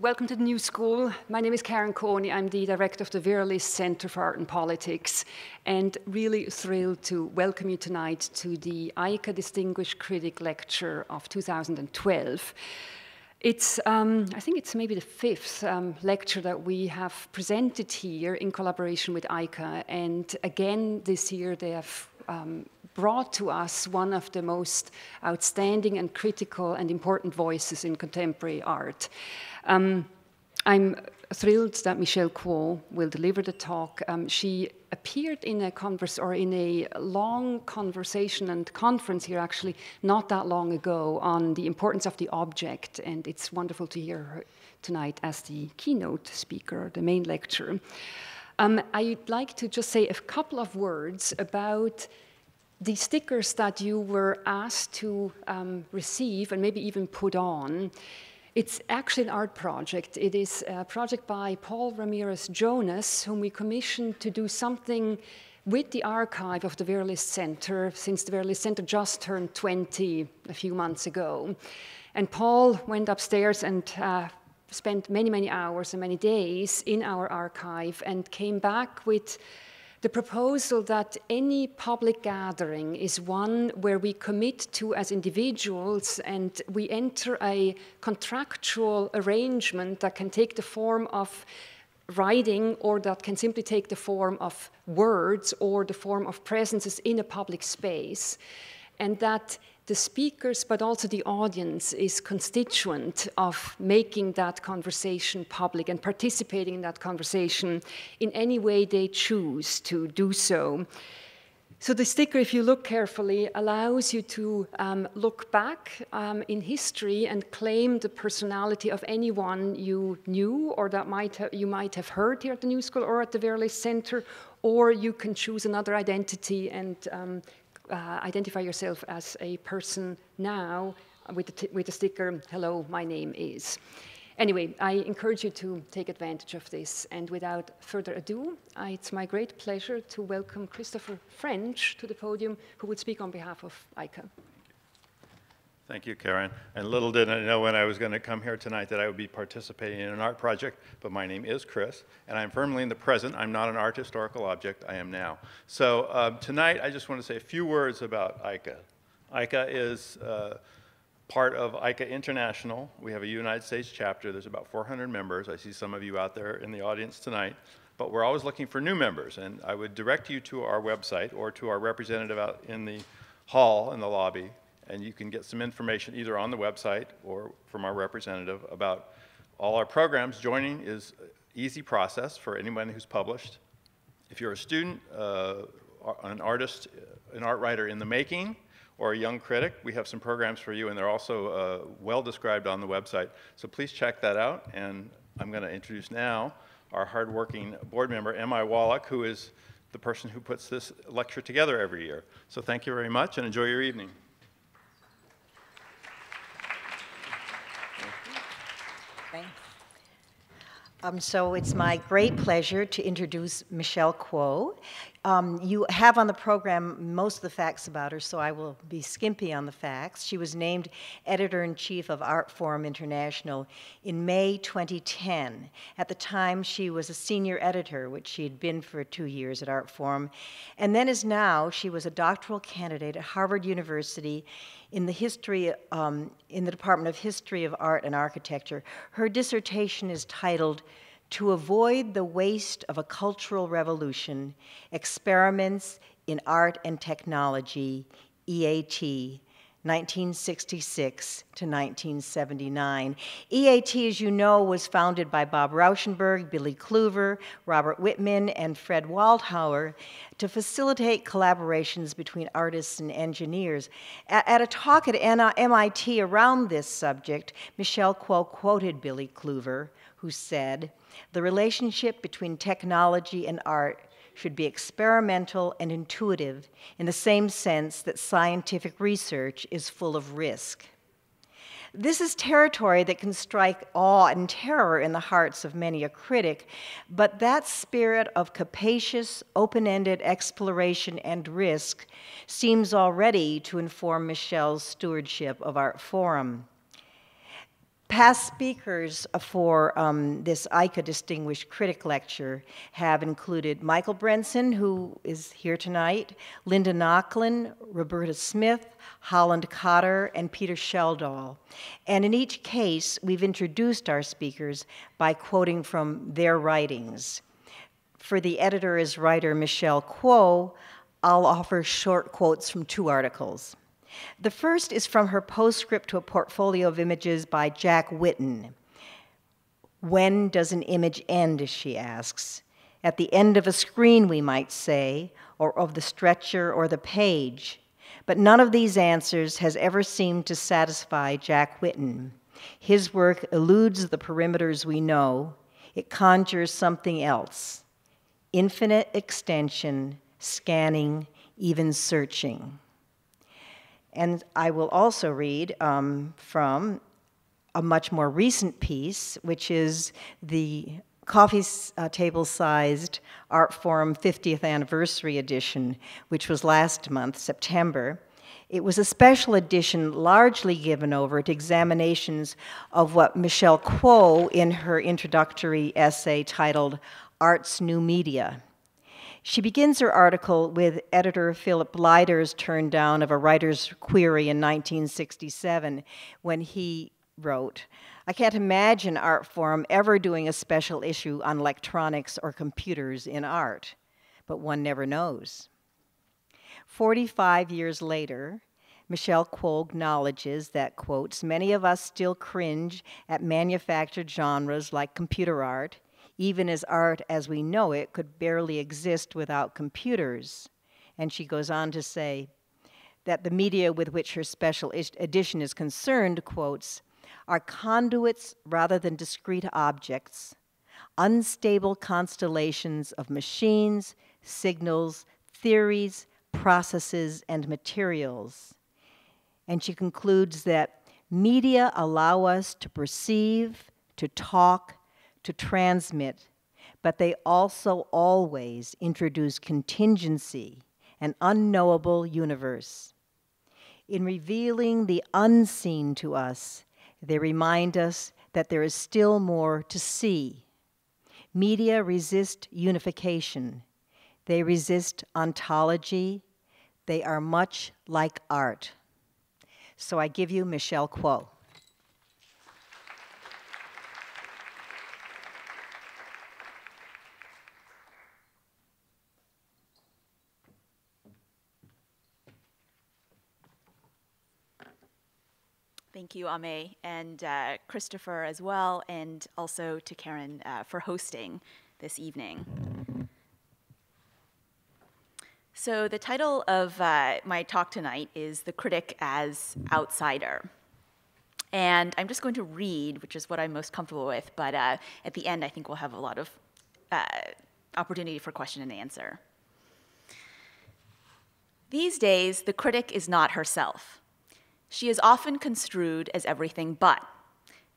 Welcome to the New School. My name is Karen Coney. I'm the director of the Viralist Center for Art and Politics, and really thrilled to welcome you tonight to the Eike Distinguished Critic Lecture of 2012. It's, I think it's maybe the fifth lecture that we have presented here in collaboration with Eike, and again this year they have brought to us one of the most outstanding and critical and important voices in contemporary art. I'm thrilled that Michelle Kuo will deliver the talk. She appeared in a long conversation and conference here actually not that long ago on the importance of the object, and it's wonderful to hear her tonight as the keynote speaker, the main lecturer. I'd like to just say a couple of words about the stickers that you were asked to receive and maybe even put on. It's actually an art project. It is a project by Paul Ramirez Jonas, whom we commissioned to do something with the archive of the Viralist Center, since the Viralist Center just turned 20 a few months ago. And Paul went upstairs and spent many, many hours and many days in our archive and came back with the proposal that any public gathering is one where we commit to as individuals and we enter a contractual arrangement that can take the form of writing or that can simply take the form of words or the form of presences in a public space, and that the speakers, but also the audience, is constituent of making that conversation public and participating in that conversation in any way they choose to do so. So the sticker, if you look carefully, allows you to look back in history and claim the personality of anyone you knew or that you might have heard here at the New School or at the Viralist Center, or you can choose another identity and identify yourself as a person now with the sticker, "Hello, my name is." Anyway, I encourage you to take advantage of this. And without further ado, it's my great pleasure to welcome Christopher French to the podium, who will speak on behalf of Eike. Thank you, Karen. And little did I know when I was going to come here tonight that I would be participating in an art project, but my name is Chris, and I'm firmly in the present. I'm not an art historical object. I am now. So tonight, I just want to say a few words about Eike. Eike is part of Eike International. We have a United States chapter. There's about 400 members. I see some of you out there in the audience tonight. But we're always looking for new members, and I would direct you to our website or to our representative out in the hall in the lobby, and you can get some information either on the website or from our representative about all our programs. Joining is an easy process for anyone who's published. If you're a student, an artist, an art writer in the making, or a young critic, we have some programs for you, and they're also well described on the website. So please check that out, and I'm going to introduce now our hardworking board member, M.I. Wallach, who is the person who puts this lecture together every year. So thank you very much, and enjoy your evening. So it's my great pleasure to introduce Michelle Kuo. You have on the program most of the facts about her, so I will be skimpy on the facts. She was named Editor-in-Chief of Artforum International in May 2010. At the time, she was a senior editor, which she had been for 2 years at Artforum. And then as now, she was a doctoral candidate at Harvard University in the Department of History of Art and Architecture. Her dissertation is titled, "To Avoid the Waste of a Cultural Revolution, Experiments in Art and Technology, E.A.T, 1966 to 1979. E.A.T, as you know, was founded by Bob Rauschenberg, Billy Klüver, Robert Whitman, and Fred Waldhauer to facilitate collaborations between artists and engineers. At a talk at MIT around this subject, Michelle Kuo quoted Billy Klüver, who said, "The relationship between technology and art should be experimental and intuitive in the same sense that scientific research is full of risk." This is territory that can strike awe and terror in the hearts of many a critic, but that spirit of capacious, open-ended exploration and risk seems already to inform Michelle's stewardship of Artforum. Past speakers for this Eike Distinguished Critic Lecture have included Michael Brenson, who is here tonight, Linda Nochlin, Roberta Smith, Holland Cotter, and Peter Sheldall. And in each case, we've introduced our speakers by quoting from their writings. For the editor as writer Michelle Kuo, I'll offer short quotes from 2 articles. The first is from her postscript to a portfolio of images by Jack Whitman. When does an image end, she asks. At the end of a screen, we might say, or of the stretcher or the page. But none of these answers has ever seemed to satisfy Jack Whitman. His work eludes the perimeters we know. It conjures something else. Infinite extension, scanning, even searching. And I will also read from a much more recent piece, which is the coffee table-sized Artforum 50th Anniversary Edition, which was last month, September. It was a special edition largely given over to examinations of what Michelle Kuo, in her introductory essay titled Art's New Media. She begins her article with editor Philip Leiter's turn down of a writer's query in 1967 when he wrote, "I can't imagine Artforum ever doing a special issue on electronics or computers in art, but one never knows." 45 years later, Michelle Kuo acknowledges that, quotes, "Many of us still cringe at manufactured genres like computer art, even as art as we know it could barely exist without computers." And she goes on to say that the media with which her special edition is concerned, quotes, "are conduits rather than discrete objects, unstable constellations of machines, signals, theories, processes, and materials." And she concludes that media allow us to perceive, to talk, to transmit, but they also always introduce contingency, an unknowable universe. In revealing the unseen to us, they remind us that there is still more to see. Media resist unification. They resist ontology. They are much like art. So I give you Michelle Kuo. Thank you, Ame, and Christopher as well, and also to Karen for hosting this evening. So the title of my talk tonight is The Critic as Outsider. And I'm just going to read, which is what I'm most comfortable with, but at the end I think we'll have a lot of opportunity for question and answer. These days, the critic is not herself. She is often construed as everything but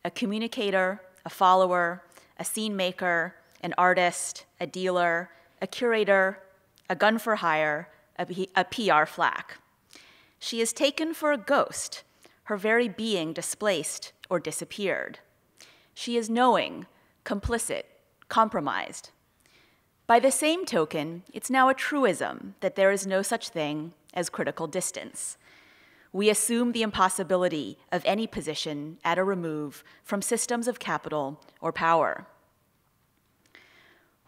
a communicator, a follower, a scene maker, an artist, a dealer, a curator, a gun for hire, a PR flack. She is taken for a ghost, her very being displaced or disappeared. She is knowing, complicit, compromised. By the same token, it's now a truism that there is no such thing as critical distance. We assume the impossibility of any position at a remove from systems of capital or power.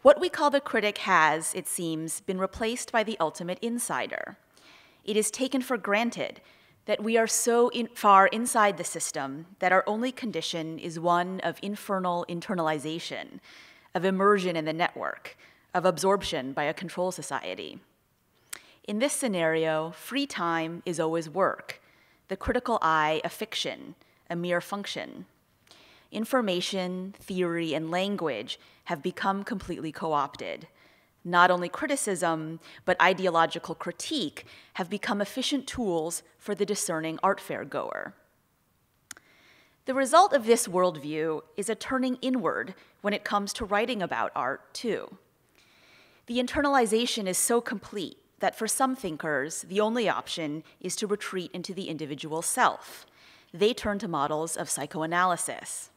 What we call the critic has, it seems, been replaced by the ultimate insider. It is taken for granted that we are so far inside the system that our only condition is one of infernal internalization, of immersion in the network, of absorption by a control society. In this scenario, free time is always work, the critical eye a fiction, a mere function. Information, theory, and language have become completely co-opted. Not only criticism, but ideological critique have become efficient tools for the discerning art fair goer. The result of this worldview is a turning inward when it comes to writing about art, too. The internalization is so complete that for some thinkers, the only option is to retreat into the individual self, they turn to models of psychoanalysis.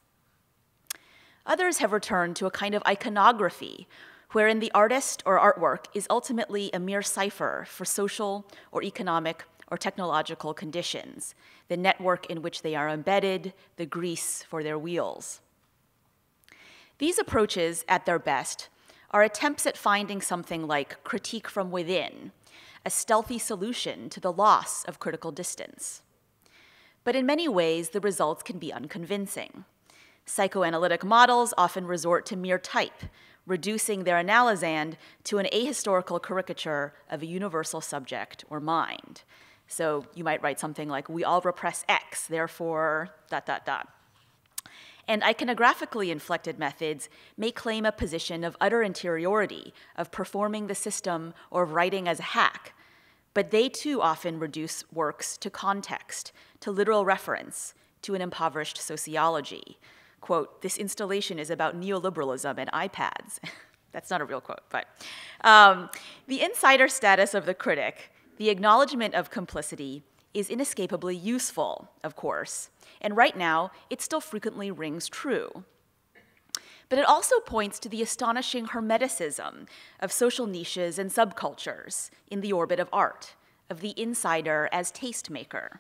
Others have returned to a kind of iconography, wherein the artist or artwork is ultimately a mere cipher for social or economic or technological conditions, the network in which they are embedded, the grease for their wheels. These approaches, at their best, are attempts at finding something like critique from within, a stealthy solution to the loss of critical distance. But in many ways, the results can be unconvincing. Psychoanalytic models often resort to mere type, reducing their analysand to an ahistorical caricature of a universal subject or mind. So you might write something like, we all repress X, therefore, ... And iconographically inflected methods may claim a position of utter interiority, of performing the system, or of writing as a hack, but they too often reduce works to context, to literal reference, to an impoverished sociology. Quote, this installation is about neoliberalism and iPads. That's not a real quote, but. The insider status of the critic, the acknowledgement of complicity, is inescapably useful, of course, and right now, it still frequently rings true. But it also points to the astonishing hermeticism of social niches and subcultures in the orbit of art, of the insider as tastemaker.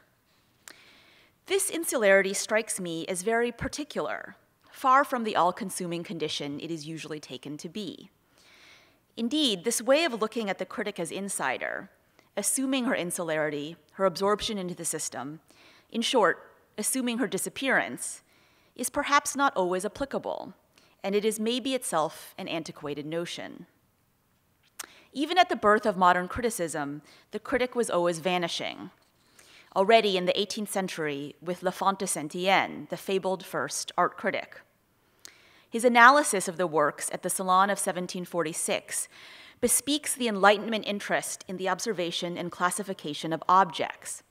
This insularity strikes me as very particular, far from the all-consuming condition it is usually taken to be. Indeed, this way of looking at the critic as insider, assuming her insularity, her absorption into the system, in short, assuming her disappearance, is perhaps not always applicable, and it is maybe itself an antiquated notion. Even at the birth of modern criticism, the critic was always vanishing. Already in the 18th century, with La Font de Saint-Étienne, the fabled first art critic. His analysis of the works at the Salon of 1746 bespeaks the Enlightenment interest in the observation and classification of objects.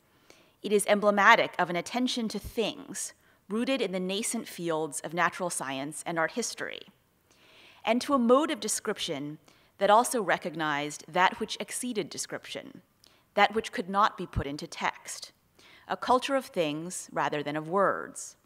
It is emblematic of an attention to things rooted in the nascent fields of natural science and art history, and to a mode of description that also recognized that which exceeded description, that which could not be put into text, a culture of things rather than of words.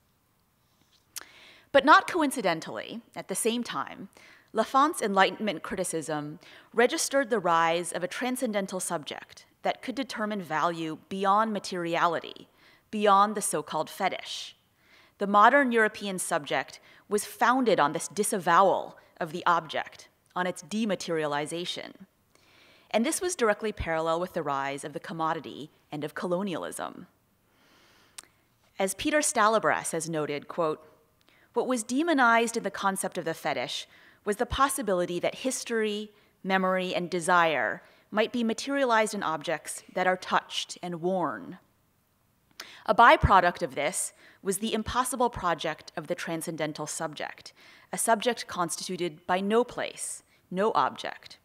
But not coincidentally, at the same time, La Font's Enlightenment criticism registered the rise of a transcendental subject that could determine value beyond materiality, beyond the so-called fetish. The modern European subject was founded on this disavowal of the object, on its dematerialization. And this was directly parallel with the rise of the commodity and of colonialism. As Peter Stalabras has noted, quote, what was demonized in the concept of the fetish was the possibility that history, memory, and desire might be materialized in objects that are touched and worn. A byproduct of this was the impossible project of the transcendental subject, a subject constituted by no place, no object.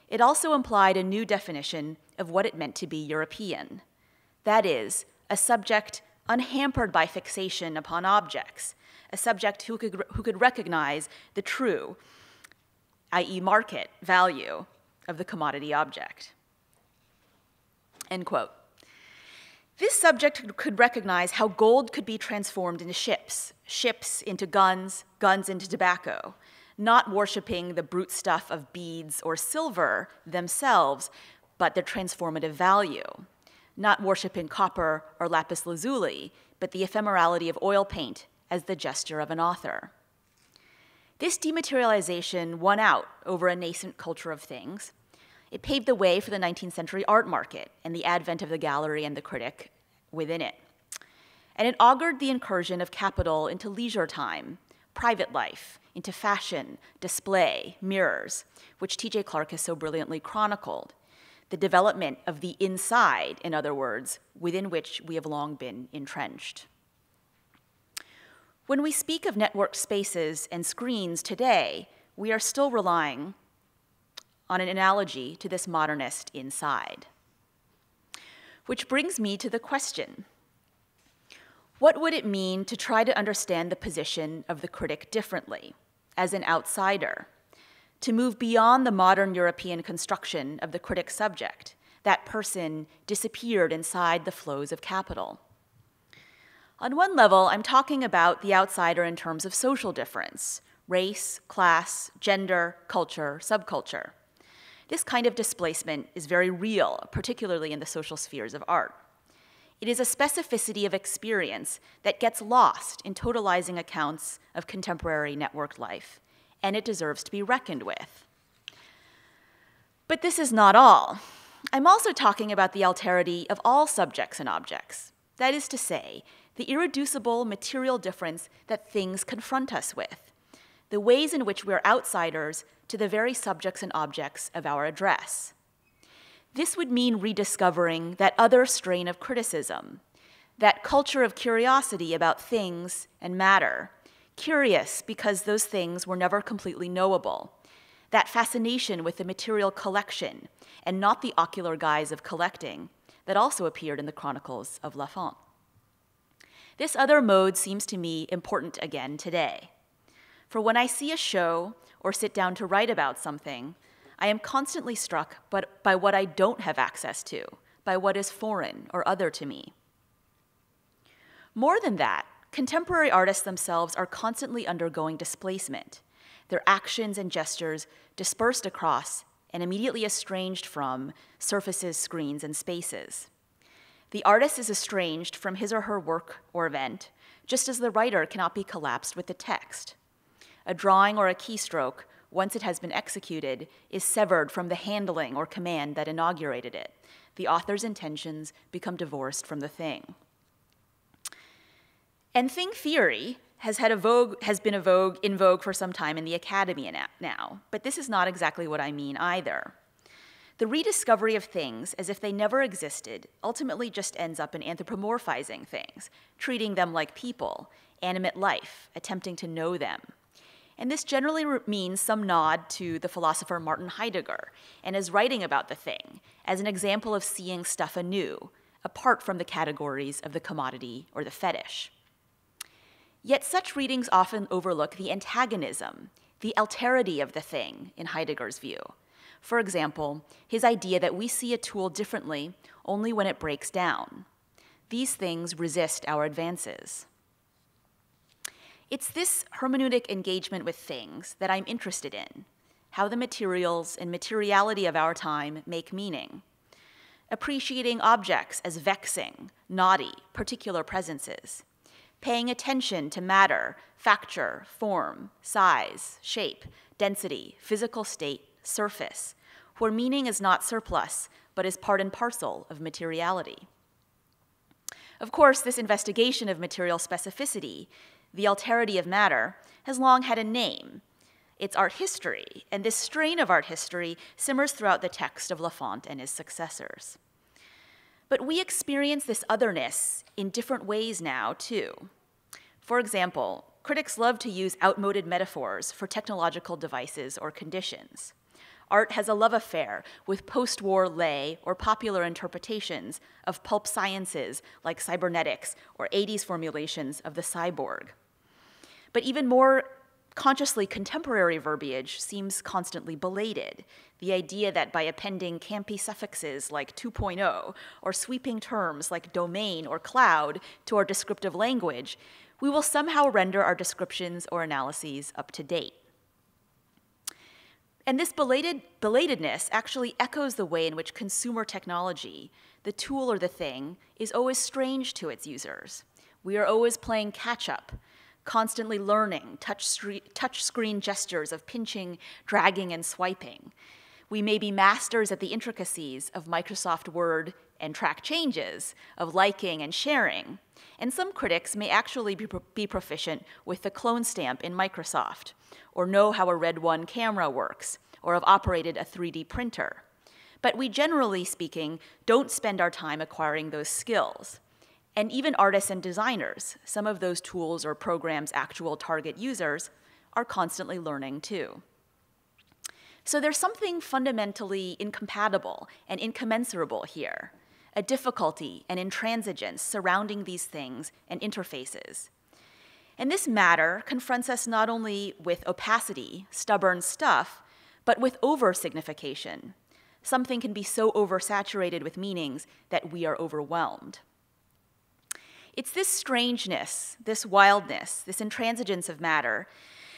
It also implied a new definition of what it meant to be European. That is, a subject unhampered by fixation upon objects, a subject who could recognize the true, i.e. market value of the commodity object. End quote. This subject could recognize how gold could be transformed into ships, ships into guns, guns into tobacco, not worshiping the brute stuff of beads or silver themselves, but their transformative value, not worshiping copper or lapis lazuli, but the ephemerality of oil paint as the gesture of an author. This dematerialization won out over a nascent culture of things. It paved the way for the 19th century art market and the advent of the gallery and the critic within it. And it augured the incursion of capital into leisure time, private life, into fashion, display, mirrors, which T.J. Clark has so brilliantly chronicled, the development of the inside, in other words, within which we have long been entrenched. When we speak of networked spaces and screens today, we are still relying on an analogy to this modernist inside. Which brings me to the question, what would it mean to try to understand the position of the critic differently, as an outsider, to move beyond the modern European construction of the critic subject, that person disappeared inside the flows of capital? On one level, I'm talking about the outsider in terms of social difference, race, class, gender, culture, subculture. This kind of displacement is very real, particularly in the social spheres of art. It is a specificity of experience that gets lost in totalizing accounts of contemporary networked life, and it deserves to be reckoned with. But this is not all. I'm also talking about the alterity of all subjects and objects. That is to say, the irreducible material difference that things confront us with, the ways in which we're outsiders to the very subjects and objects of our address. This would mean rediscovering that other strain of criticism, that culture of curiosity about things and matter, curious because those things were never completely knowable, that fascination with the material collection and not the ocular guise of collecting that also appeared in the chronicles of Lafont. This other mode seems to me important again today. For when I see a show or sit down to write about something, I am constantly struck by what I don't have access to, by what is foreign or other to me. More than that, contemporary artists themselves are constantly undergoing displacement, their actions and gestures dispersed across and immediately estranged from surfaces, screens, and spaces. The artist is estranged from his or her work or event, just as the writer cannot be collapsed with the text. A drawing or a keystroke, once it has been executed, is severed from the handling or command that inaugurated it. The author's intentions become divorced from the thing. And thing theory has been in vogue for some time in the academy now, but this is not exactly what I mean either. The rediscovery of things as if they never existed ultimately just ends up in anthropomorphizing things, treating them like people, animate life, attempting to know them. And this generally means some nod to the philosopher Martin Heidegger and his writing about the thing as an example of seeing stuff anew, apart from the categories of the commodity or the fetish. Yet such readings often overlook the antagonism, the alterity of the thing in Heidegger's view. For example, his idea that we see a tool differently only when it breaks down. These things resist our advances. It's this hermeneutic engagement with things that I'm interested in, how the materials and materiality of our time make meaning. Appreciating objects as vexing, naughty, particular presences. Paying attention to matter, facture, form, size, shape, density, physical state, surface, where meaning is not surplus, but is part and parcel of materiality. Of course, this investigation of material specificity, the alterity of matter, has long had a name. It's art history, and this strain of art history simmers throughout the text of Lafont and his successors. But we experience this otherness in different ways now, too. For example, critics love to use outmoded metaphors for technological devices or conditions. Art has a love affair with post-war lay or popular interpretations of pulp sciences like cybernetics or 80s formulations of the cyborg. But even more consciously contemporary verbiage seems constantly belated. The idea that by appending campy suffixes like 2.0 or sweeping terms like domain or cloud to our descriptive language, we will somehow render our descriptions or analyses up to date. And this belatedness actually echoes the way in which consumer technology, the tool or the thing, is always strange to its users. We are always playing catch-up, constantly learning touch screen gestures of pinching, dragging, and swiping. We may be masters at the intricacies of Microsoft Word and track changes, of liking and sharing, and some critics may actually be proficient with the clone stamp in Microsoft, or know how a Red One camera works, or have operated a 3D printer. But we, generally speaking, don't spend our time acquiring those skills. And even artists and designers, some of those tools or programs' actual target users, are constantly learning too. So there's something fundamentally incompatible and incommensurable here, a difficulty and intransigence surrounding these things and interfaces. And this matter confronts us not only with opacity, stubborn stuff, but with over-signification. Something can be so oversaturated with meanings that we are overwhelmed. It's this strangeness, this wildness, this intransigence of matter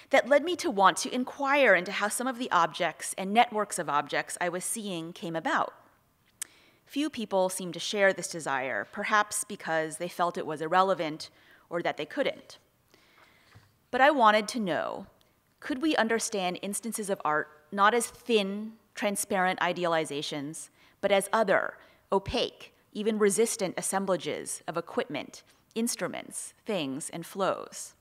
that led me to want to inquire into how some of the objects and networks of objects I was seeing came about. Few people seem to share this desire, perhaps because they felt it was irrelevant or that they couldn't. But I wanted to know, could we understand instances of art not as thin, transparent idealizations, but as other, opaque, even resistant assemblages of equipment, instruments, things, and flows?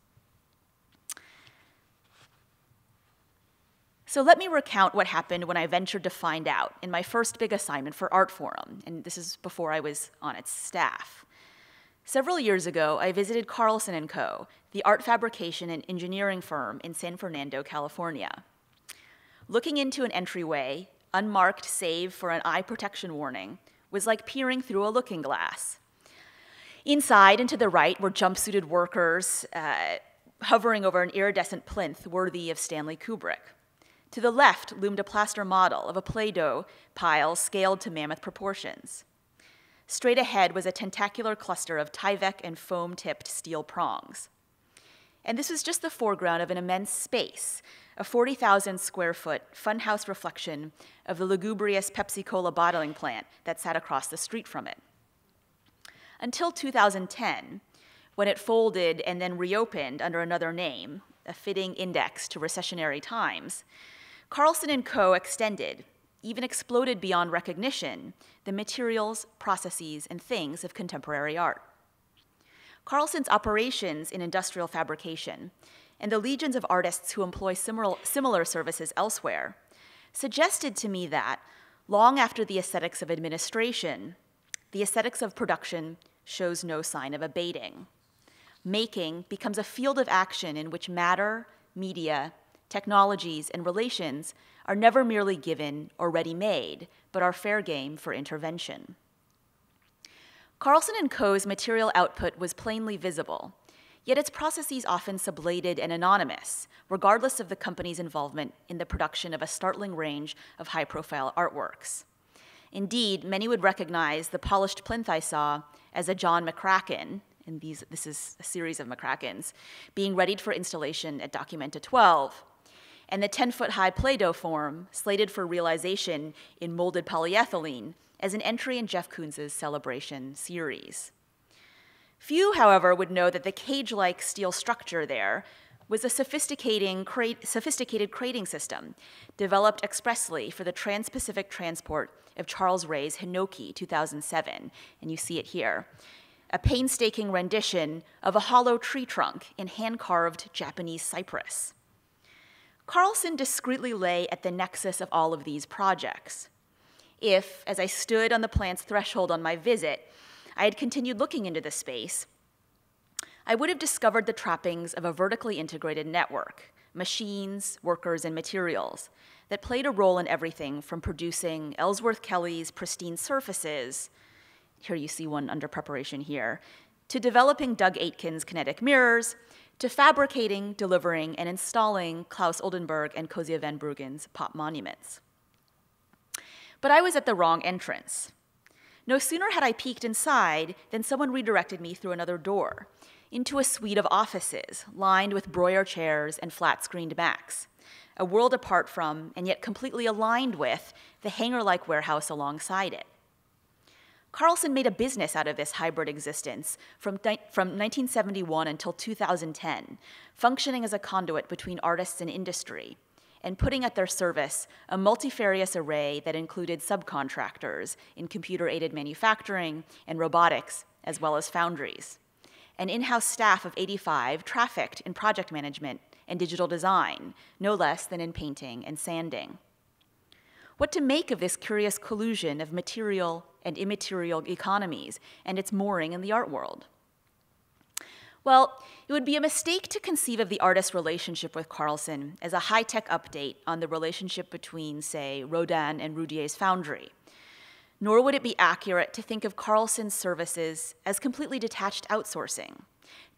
So let me recount what happened when I ventured to find out in my first big assignment for Artforum, and this is before I was on its staff. Several years ago, I visited Carlson & Co., the art fabrication and engineering firm in San Fernando, California. Looking into an entryway, unmarked save for an eye protection warning, was like peering through a looking glass. Inside and to the right were jumpsuited workers hovering over an iridescent plinth worthy of Stanley Kubrick. To the left loomed a plaster model of a Play-Doh pile scaled to mammoth proportions. Straight ahead was a tentacular cluster of Tyvek and foam-tipped steel prongs. And this was just the foreground of an immense space, a 40,000 square foot funhouse reflection of the lugubrious Pepsi-Cola bottling plant that sat across the street from it. Until 2010, when it folded and then reopened under another name, a fitting index to recessionary times, Carlson & Co. extended, even exploded beyond recognition, the materials, processes, and things of contemporary art. Carlson's operations in industrial fabrication and the legions of artists who employ similar services elsewhere suggested to me that, long after the aesthetics of administration, the aesthetics of production shows no sign of abating. Making becomes a field of action in which matter, media, technologies, and relations are never merely given or ready-made, but are fair game for intervention. Carlson & Co.'s material output was plainly visible, yet its processes often sublated and anonymous, regardless of the company's involvement in the production of a startling range of high-profile artworks. Indeed, many would recognize the polished plinth I saw as a John McCracken, and this is a series of McCrackens, being readied for installation at Documenta 12, and the 10-foot-high Play-Doh form, slated for realization in molded polyethylene, as an entry in Jeff Koons's Celebration series. Few, however, would know that the cage-like steel structure there was a sophisticated crating system developed expressly for the trans-Pacific transport of Charles Ray's Hinoki 2007, and you see it here, a painstaking rendition of a hollow tree trunk in hand-carved Japanese cypress. Carlson discreetly lay at the nexus of all of these projects. If, as I stood on the plant's threshold on my visit, I had continued looking into the space, I would have discovered the trappings of a vertically integrated network, machines, workers, and materials that played a role in everything from producing Ellsworth Kelly's pristine surfaces, here you see one under preparation here, to developing Doug Aitken's kinetic mirrors, to fabricating, delivering, and installing Klaus Oldenburg and Kozia van Bruggen's pop monuments. But I was at the wrong entrance. No sooner had I peeked inside than someone redirected me through another door, into a suite of offices lined with Breuer chairs and flat-screened Macs, a world apart from, and yet completely aligned with, the hangar-like warehouse alongside it. Carlson made a business out of this hybrid existence from 1971 until 2010, functioning as a conduit between artists and industry, and putting at their service a multifarious array that included subcontractors in computer-aided manufacturing and robotics, as well as foundries. An in-house staff of 85 trafficked in project management and digital design, no less than in painting and sanding. What to make of this curious collusion of material and immaterial economies and its mooring in the art world? Well, it would be a mistake to conceive of the artist's relationship with Carlson as a high-tech update on the relationship between, say, Rodin and Roudier's foundry. Nor would it be accurate to think of Carlson's services as completely detached outsourcing,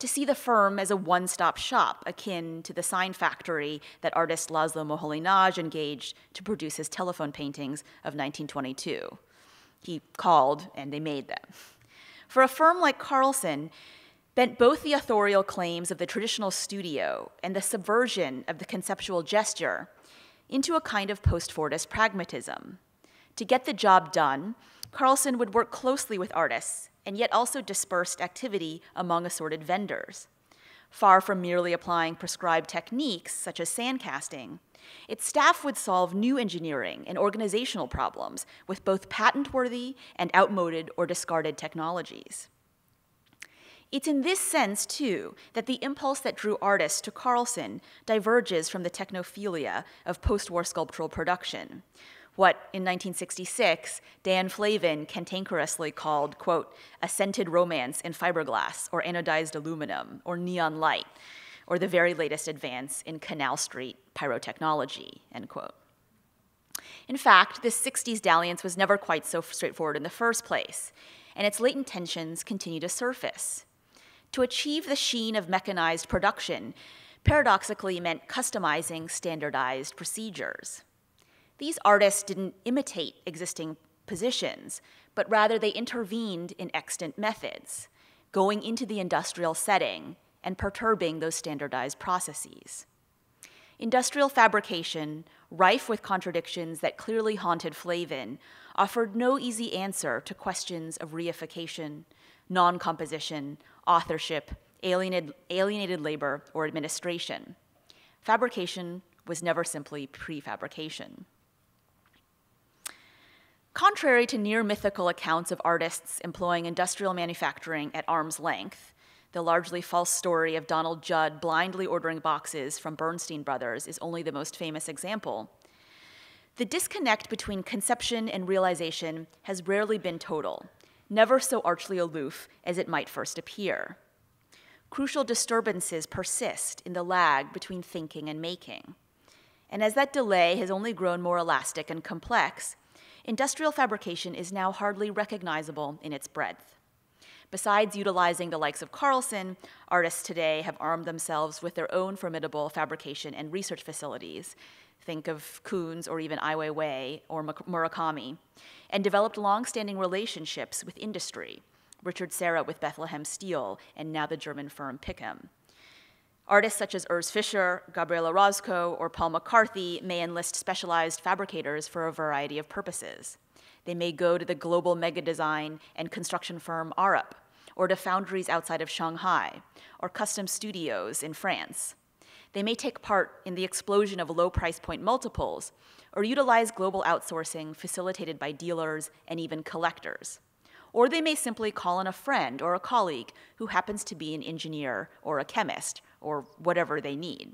to see the firm as a one-stop shop akin to the sign factory that artist Laszlo Moholy-Nagy engaged to produce his telephone paintings of 1922. He called, and they made them. For a firm like Carlson, bent both the authorial claims of the traditional studio and the subversion of the conceptual gesture into a kind of post-Fordist pragmatism. To get the job done, Carlson would work closely with artists and yet also dispersed activity among assorted vendors. Far from merely applying prescribed techniques, such as sandcasting, its staff would solve new engineering and organizational problems with both patent-worthy and outmoded or discarded technologies. It's in this sense, too, that the impulse that drew artists to Carlson diverges from the technophilia of post-war sculptural production, what, in 1966, Dan Flavin cantankerously called, quote, a scented romance in fiberglass or anodized aluminum or neon light, or the very latest advance in Canal Street pyrotechnology, end quote. In fact, this 60s dalliance was never quite so straightforward in the first place, and its latent tensions continue to surface. To achieve the sheen of mechanized production paradoxically meant customizing standardized procedures. These artists didn't imitate existing positions, but rather they intervened in extant methods, going into the industrial setting and perturbing those standardized processes. Industrial fabrication, rife with contradictions that clearly haunted Flavin, offered no easy answer to questions of reification, non-composition, authorship, alienated labor, or administration. Fabrication was never simply prefabrication. Contrary to near-mythical accounts of artists employing industrial manufacturing at arm's length, the largely false story of Donald Judd blindly ordering boxes from Bernstein Brothers is only the most famous example. The disconnect between conception and realization has rarely been total, never so archly aloof as it might first appear. Crucial disturbances persist in the lag between thinking and making. And as that delay has only grown more elastic and complex, industrial fabrication is now hardly recognizable in its breadth. Besides utilizing the likes of Carlson, artists today have armed themselves with their own formidable fabrication and research facilities. Think of Koons or even Ai Weiwei or Murakami, and developed long-standing relationships with industry, Richard Serra with Bethlehem Steel, and now the German firm Pickham. Artists such as Urs Fischer, Gabriela Roscoe, or Paul McCarthy may enlist specialized fabricators for a variety of purposes. They may go to the global mega-design and construction firm Arup, or to foundries outside of Shanghai, or custom studios in France. They may take part in the explosion of low price point multiples, or utilize global outsourcing facilitated by dealers and even collectors. Or they may simply call on a friend or a colleague who happens to be an engineer or a chemist, or whatever they need.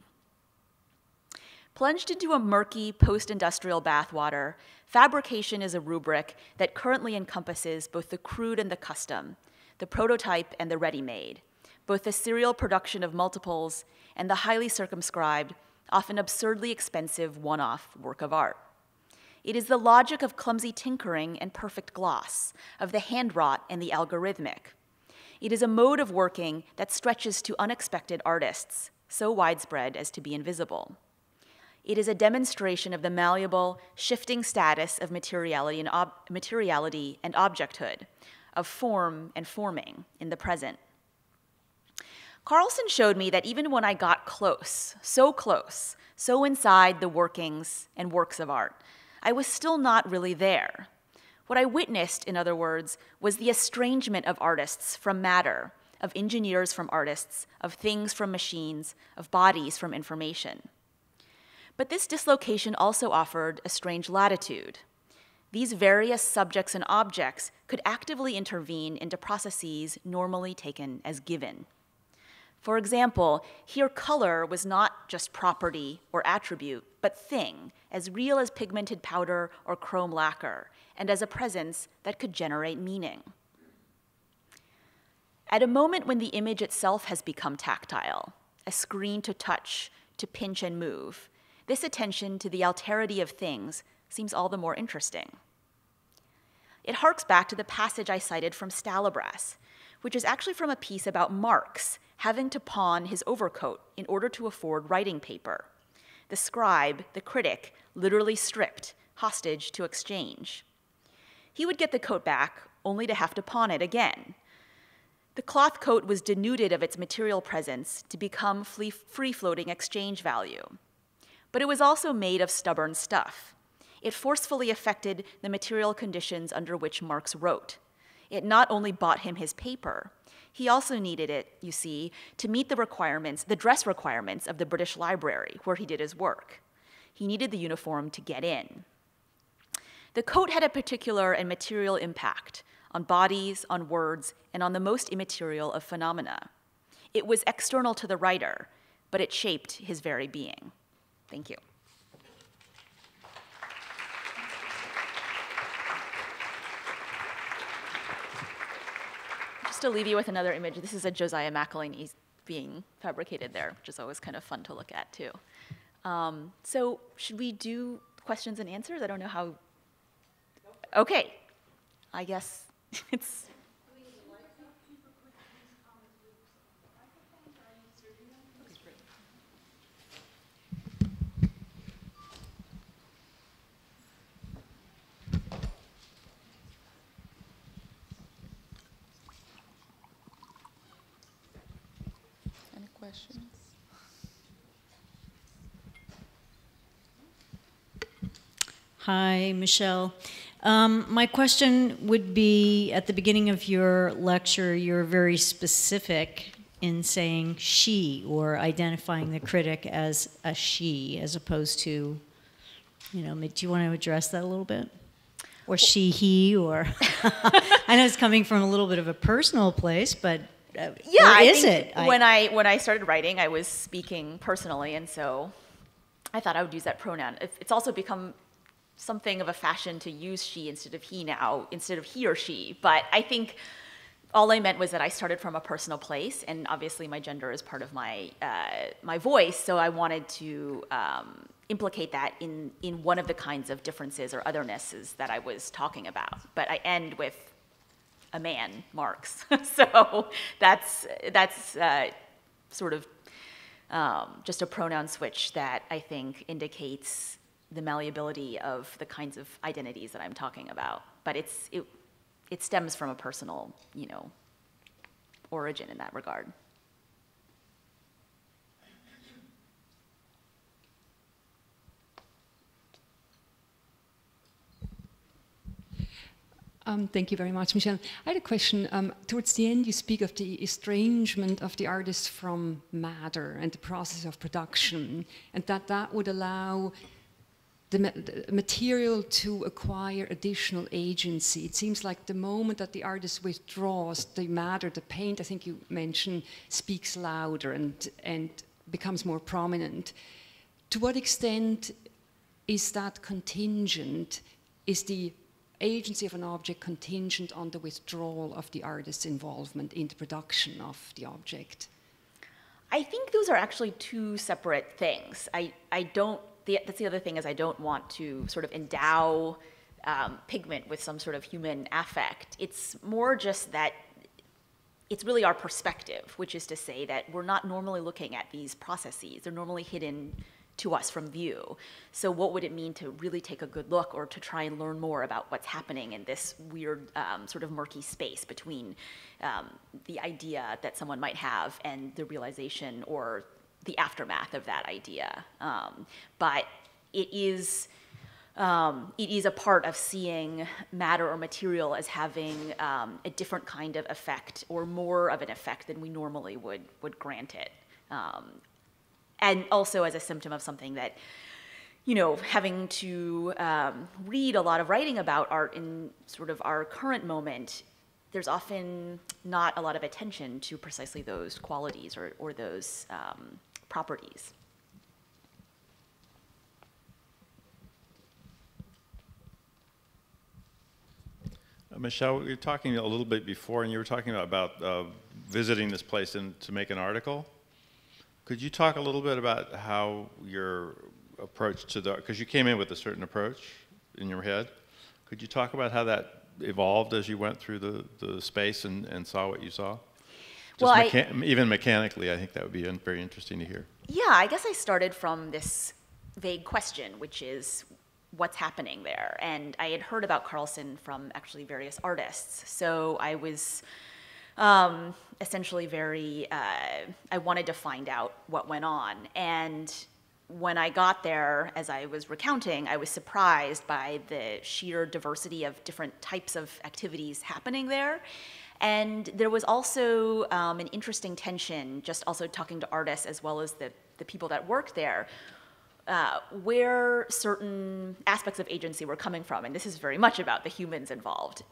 Plunged into a murky post-industrial bathwater, fabrication is a rubric that currently encompasses both the crude and the custom, the prototype and the ready-made, both the serial production of multiples and the highly circumscribed, often absurdly expensive one-off work of art. It is the logic of clumsy tinkering and perfect gloss, of the hand-wrought and the algorithmic. It is a mode of working that stretches to unexpected artists, so widespread as to be invisible. It is a demonstration of the malleable, shifting status of materiality and objecthood, of form and forming in the present. Carlson showed me that even when I got close, so inside the workings and works of art, I was still not really there. What I witnessed, in other words, was the estrangement of artists from matter, of engineers from artists, of things from machines, of bodies from information. But this dislocation also offered a strange latitude. These various subjects and objects could actively intervene into processes normally taken as given. For example, here color was not just property or attribute, but thing, as real as pigmented powder or chrome lacquer, and as a presence that could generate meaning. At a moment when the image itself has become tactile, a screen to touch, to pinch and move, this attention to the alterity of things seems all the more interesting. It harks back to the passage I cited from Stalabras, which is actually from a piece about Marx having to pawn his overcoat in order to afford writing paper. The scribe, the critic, literally stripped, hostage to exchange. He would get the coat back, only to have to pawn it again. The cloth coat was denuded of its material presence to become free-floating exchange value. But it was also made of stubborn stuff. It forcefully affected the material conditions under which Marx wrote. It not only bought him his paper, he also needed it, you see, to meet the requirements, the dress requirements of the British Library, where he did his work. He needed the uniform to get in. The coat had a particular and material impact on bodies, on words, and on the most immaterial of phenomena. It was external to the writer, but it shaped his very being. Thank you. Just to leave you with another image, this is a Josiah Mac Elaine being fabricated there, which is always kind of fun to look at too. So should we do questions and answers? I don't know how. Okay, I guess it's. Any questions? Hi, Michelle. My question would be, at the beginning of your lecture, you're very specific in saying she, or identifying the critic as a she, as opposed to, you know, do you want to address that a little bit? Or she, he, or, I know it's coming from a little bit of a personal place, but yeah, or is it? When I started writing, I was speaking personally, and so I thought I would use that pronoun. It's also become something of a fashion to use she instead of he now, instead of he or she. But I think all I meant was that I started from a personal place, and obviously my gender is part of my my voice, so I wanted to implicate that in one of the kinds of differences or othernesses that I was talking about. But I end with a man, Marx. So that's sort of just a pronoun switch that I think indicates the malleability of the kinds of identities that I'm talking about. But it stems from a personal, you know, origin in that regard. Thank you very much, Michelle. I had a question. Towards the end, you speak of the estrangement of the artist from matter and the process of production, and that would allow the material to acquire additional agency. It seems like the moment that the artist withdraws, the matter, the paint, I think you mentioned, speaks louder and becomes more prominent. To what extent is that contingent? Is the agency of an object contingent on the withdrawal of the artist's involvement in the production of the object? I think those are actually two separate things. That's the other thing, is I don't want to sort of endow pigment with some sort of human affect. It's more just that it's really our perspective, which is to say that we're not normally looking at these processes. They're normally hidden to us from view. So what would it mean to really take a good look, or to try and learn more about what's happening in this weird sort of murky space between the idea that someone might have and the realization or the aftermath of that idea. But it is a part of seeing matter or material as having a different kind of effect, or more of an effect than we normally would grant it. And also as a symptom of something that, you know, having to read a lot of writing about art in sort of our current moment, there's often not a lot of attention to precisely those qualities or those properties. Michelle, we were talking a little bit before, and you were talking about visiting this place to make an article. Could you talk a little bit about how your approach to because you came in with a certain approach in your head. Could you talk about how that evolved as you went through the space and saw what you saw? Well, even mechanically, I think that would be very interesting to hear. Yeah, I guess I started from this vague question, which is, what's happening there? And I had heard about Carlson from actually various artists. So I was Essentially very, I wanted to find out what went on. And when I got there, as I was recounting, I was surprised by the sheer diversity of different types of activities happening there. And there was also an interesting tension, just also talking to artists as well as the people that worked there, where certain aspects of agency were coming from. And this is very much about the humans involved,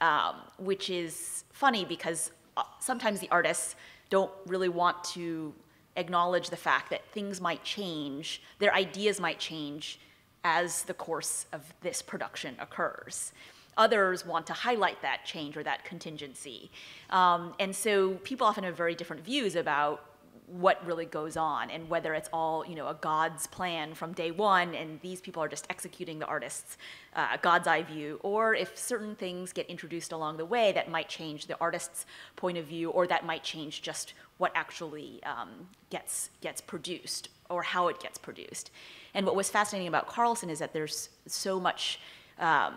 which is funny because sometimes the artists don't really want to acknowledge the fact that things might change, their ideas might change as the course of this production occurs. Others want to highlight that change or that contingency. And so people often have very different views about what really goes on and whether it's all, you know, a God's plan from day one and these people are just executing the artist's God's eye view, or if certain things get introduced along the way that might change the artist's point of view, or that might change just what actually gets produced or how it gets produced. And what was fascinating about Carlson is that there's so much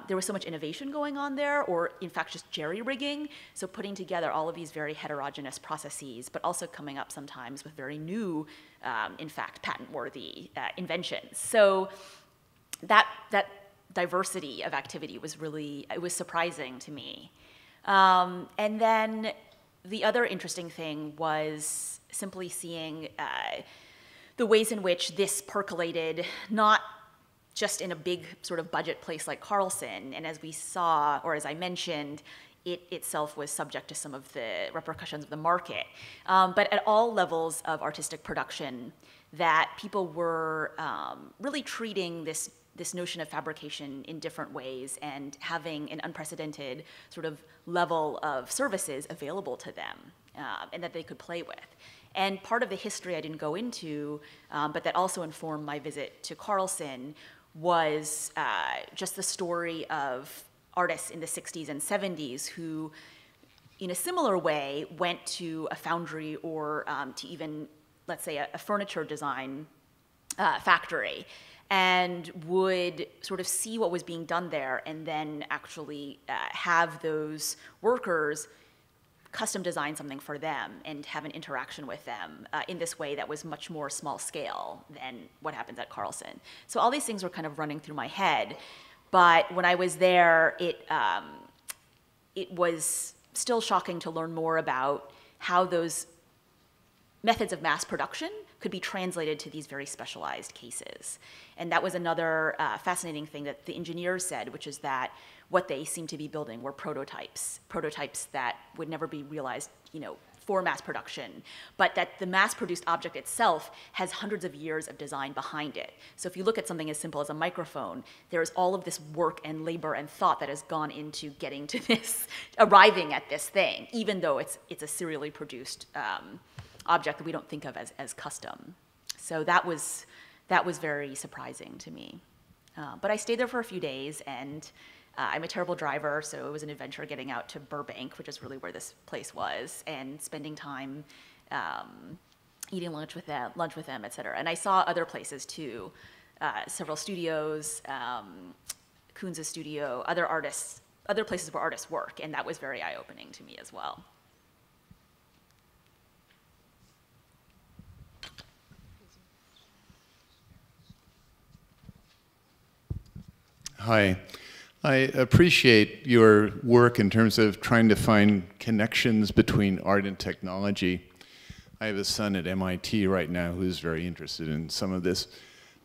there was so much innovation going on there, or in fact just jerry-rigging, so putting together all of these very heterogeneous processes, but also coming up sometimes with very new, in fact, patent-worthy inventions. So that diversity of activity was really, it was surprising to me. And then the other interesting thing was simply seeing the ways in which this percolated, not just in a big sort of budget place like Carlson, and as we saw, or as I mentioned, it itself was subject to some of the repercussions of the market. But at all levels of artistic production, that people were really treating this notion of fabrication in different ways and having an unprecedented sort of level of services available to them and that they could play with. And part of the history I didn't go into, but that also informed my visit to Carlson, was just the story of artists in the 60s and 70s who, in a similar way, went to a foundry or to even, let's say, a furniture design factory, and would sort of see what was being done there and then actually have those workers custom design something for them and have an interaction with them in this way that was much more small scale than what happens at Carlson. So all these things were kind of running through my head, but when I was there, it was still shocking to learn more about how those methods of mass production could be translated to these very specialized cases. And that was another fascinating thing that the engineers said, which is that what they seemed to be building were prototypes that would never be realized, you know, for mass production, but that the mass-produced object itself has hundreds of years of design behind it. So if you look at something as simple as a microphone, there's all of this work and labor and thought that has gone into getting to this, arriving at this thing, even though it's a serially produced object that we don't think of as custom. So that was very surprising to me. But I stayed there for a few days, and I'm a terrible driver, so it was an adventure getting out to Burbank, which is really where this place was, and spending time eating lunch with them, et cetera. And I saw other places too, several studios, Kunz's studio, other places where artists work, and that was very eye-opening to me as well. Hi. I appreciate your work in terms of trying to find connections between art and technology. I have a son at MIT right now who's very interested in some of this.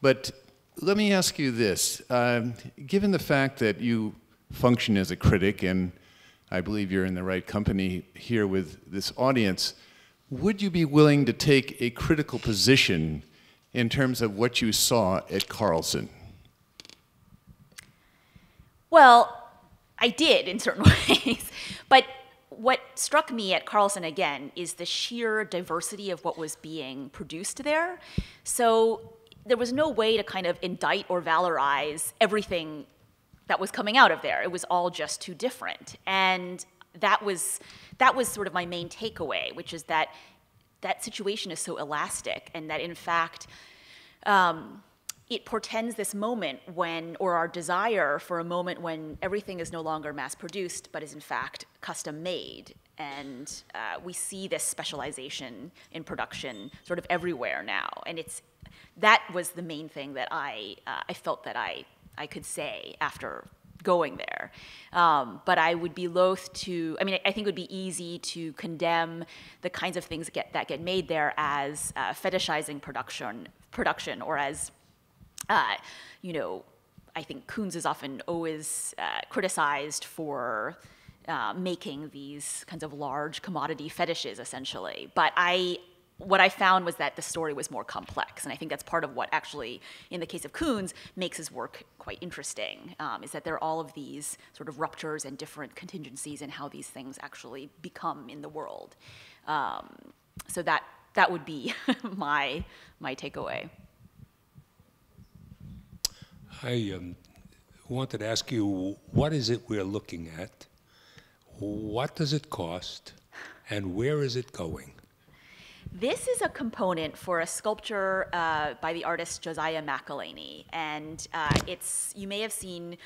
But let me ask you this. Given the fact that you function as a critic, and I believe you're in the right company here with this audience, would you be willing to take a critical position in terms of what you saw at Carlson? Well, I did in certain ways, but what struck me at Carlson again is the sheer diversity of what was being produced there. So there was no way to kind of indict or valorize everything that was coming out of there. It was all just too different. And that was sort of my main takeaway, which is that that situation is so elastic, and that in fact, it portends this moment when, or our desire for a moment when everything is no longer mass-produced, but is in fact custom-made. And we see this specialization in production sort of everywhere now. And that was the main thing that I felt that I could say after going there. But I would be loath to, I mean, I think it would be easy to condemn the kinds of things that get made there as fetishizing production, or as, you know, I think Kunz is often always criticized for making these kinds of large commodity fetishes, essentially. But what I found was that the story was more complex, and I think that's part of what actually, in the case of Kunz, makes his work quite interesting, is that there are all of these sort of ruptures and different contingencies in how these things actually become in the world. So that would be my takeaway. I wanted to ask you, what is it we're looking at? What does it cost? And where is it going? This is a component for a sculpture by the artist Josiah Mac Elaine. And you may have seen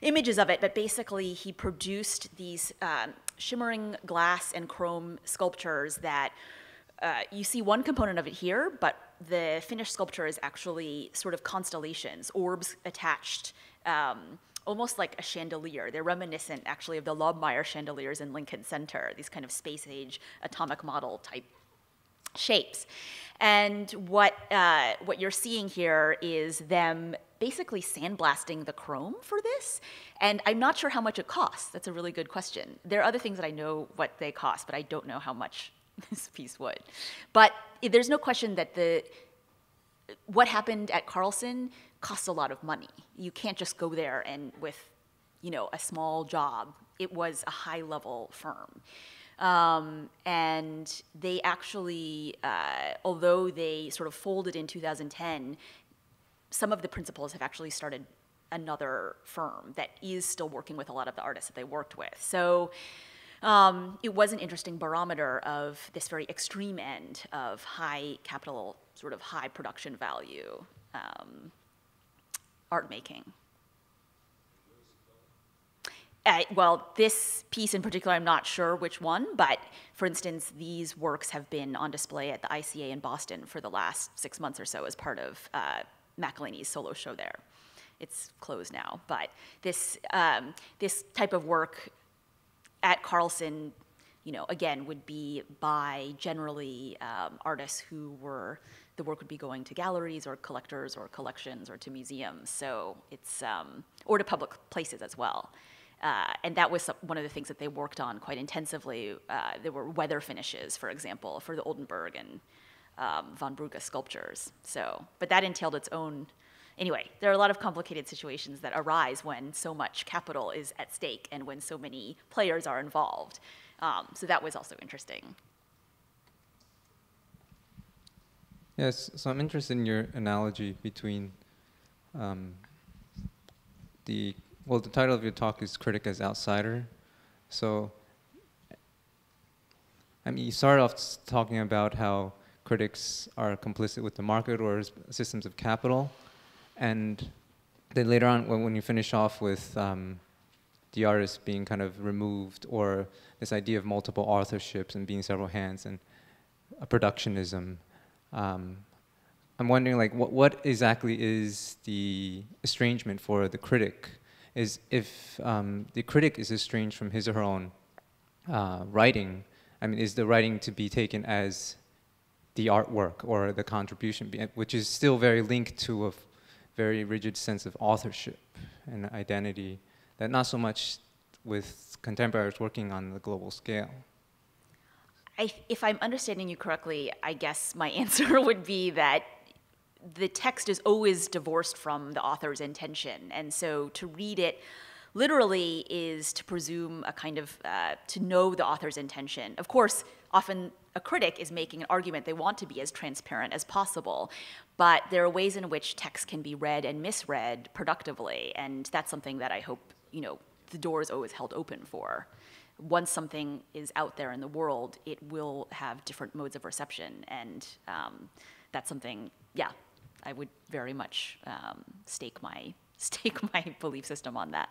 images of it, but basically he produced these shimmering glass and chrome sculptures that you see one component of it here, but the finished sculpture is actually sort of constellations, orbs attached, almost like a chandelier. They're reminiscent, actually, of the Lobmeyer chandeliers in Lincoln Center, these kind of space-age atomic model type shapes. And what you're seeing here is them basically sandblasting the chrome for this. And I'm not sure how much it costs. That's a really good question. There are other things that I know what they cost, but I don't know how much this piece would. But there's no question that what happened at Carlson costs a lot of money. You can't just go there and with, you know, a small job. It was a high-level firm. And they actually, although they sort of folded in 2010, some of the principals have actually started another firm that is still working with a lot of the artists that they worked with. So it was an interesting barometer of this very extreme end of high capital, sort of high production value art making. Well, this piece in particular, I'm not sure which one, but for instance, these works have been on display at the ICA in Boston for the last 6 months or so as part of Mac Elaine's solo show there. It's closed now, but this type of work at Carlson, you know, again, would be by generally artists who the work would be going to galleries or collectors or collections or to museums. So it's, or to public places as well. And that was one of the things that they worked on quite intensively. There were weather finishes, for example, for the Oldenburg and von Brugge sculptures. So, but that entailed its own, anyway, there are a lot of complicated situations that arise when so much capital is at stake and when so many players are involved. So that was also interesting. Yes, so I'm interested in your analogy between the title of your talk is Critic as Outsider. So, I mean, you started off talking about how critics are complicit with the market or systems of capital. And then later on, when you finish off with the artist being kind of removed, or this idea of multiple authorships and being several hands and productionism, I'm wondering, like, what exactly is the estrangement for the critic? Is if the critic is estranged from his or her own writing, I mean, is the writing to be taken as the artwork or the contribution, which is still very linked to a very rigid sense of authorship and identity, that not so much with contemporaries working on the global scale? If I'm understanding you correctly, I guess my answer would be that the text is always divorced from the author's intention. And so to read it literally is to presume a kind of, to know the author's intention. Of course, often a critic is making an argument they want to be as transparent as possible, but there are ways in which text can be read and misread productively, and that's something that I hope, you know, the door is always held open for. Once something is out there in the world, it will have different modes of reception, and that's something, yeah, I would very much stake my belief system on that.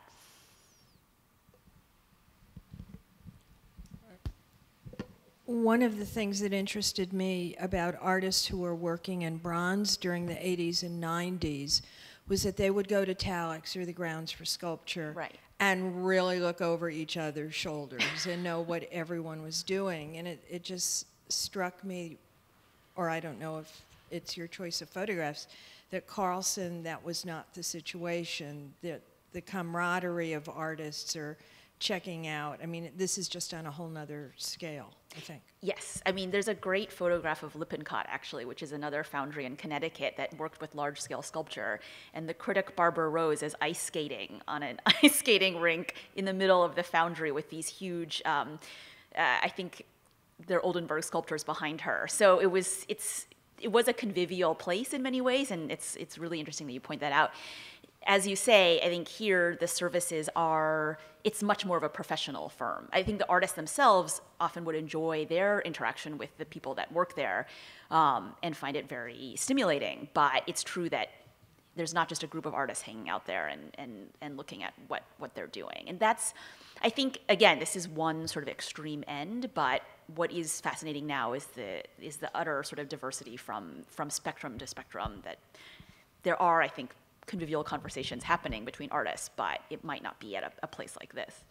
One of the things that interested me about artists who were working in bronze during the 80s and 90s was that they would go to Talix, or the grounds for sculpture, Right. and really look over each other's shoulders and know what everyone was doing. And it just struck me, or I don't know if it's your choice of photographs, that Carlson, that was not the situation, that the camaraderie of artists are checking out. I mean, this is just on a whole nother scale, I think. Yes, I mean, there's a great photograph of Lippincott, actually, which is another foundry in Connecticut that worked with large-scale sculpture. And the critic Barbara Rose is ice skating on an ice skating rink in the middle of the foundry with these huge, I think they're Oldenburg sculptures behind her. So it was a convivial place in many ways, and it's really interesting that you point that out. As you say, I think here the services it's much more of a professional firm. I think the artists themselves often would enjoy their interaction with the people that work there and find it very stimulating. But it's true that there's not just a group of artists hanging out there and looking at what they're doing. And that's, I think, again, this is one sort of extreme end, but what is fascinating now is the utter sort of diversity from spectrum to spectrum, that there are, I think, convivial conversations happening between artists, but it might not be at a place like this.